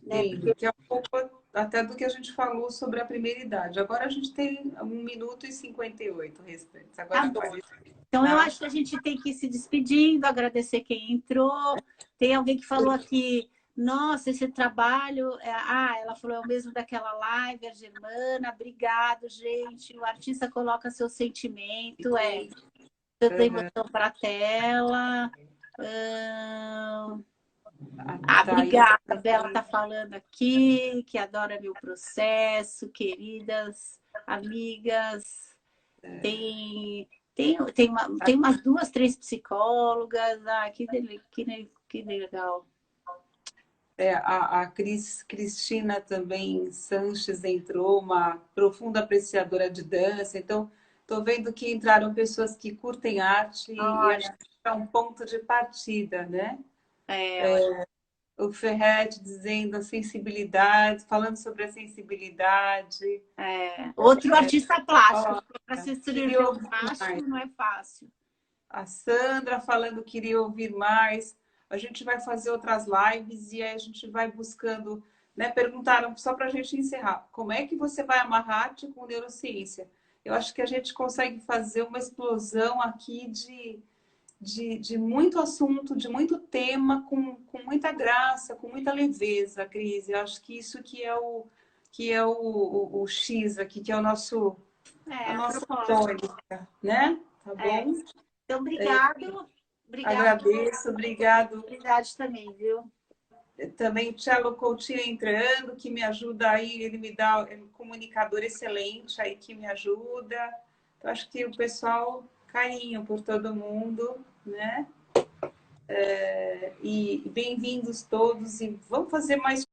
B: Né?
A: Sim,
B: Porque
A: que é um pouco até do que a gente falou sobre a primeira idade. Agora a gente tem 1 minuto e 58 restantes.
B: tá
A: Agora
B: bom.
A: pode,
B: Então, eu
A: tá?
B: acho que a gente tem que ir se despedindo, agradecer quem entrou. Tem alguém que falou aqui, nossa, esse trabalho. Ela falou, é o mesmo daquela live, a Germana. Obrigado, gente. O artista coloca seu sentimento, tanta
A: Uhum.
B: emoção para a tela.
A: A Thaís
B: Obrigada. A Bela
A: também.
B: está falando aqui, que adora meu processo, queridas amigas. Tem umas duas, três psicólogas. Que legal.
A: A Cristina também Sanches entrou, uma profunda apreciadora de dança. Então, estou vendo que entraram pessoas que curtem arte e acho
B: Olha,
A: que é um ponto de partida, né?
B: olha.
A: O Ferret dizendo a sensibilidade, falando sobre a sensibilidade.
B: Outro artista plástico,
A: Ó,
B: para ser
A: queria
B: cirurgião
A: ouvir
B: plástico
A: mais.
B: não é fácil.
A: A Sandra falando que queria ouvir mais. A gente vai fazer outras lives e aí a gente vai buscando, né? Perguntaram só para a gente encerrar, como é que você vai amarrar arte com neurociência? Eu acho que a gente consegue fazer uma explosão aqui de muito assunto, de muito tema, com muita graça, com muita leveza, Cris. Eu acho que isso que é o X aqui, que é a
B: A
A: nossa
B: proposta.
A: tônica, né? Tá bom?
B: Então, obrigado. Obrigado pela
A: Agradeço, obrigado.
B: oportunidade também, viu?
A: Também Cello Coutinho entrando, que me ajuda aí, ele me dá um comunicador excelente aí que me ajuda. Então, acho que o pessoal, carinho por todo mundo, né? E bem-vindos todos, e vamos fazer mais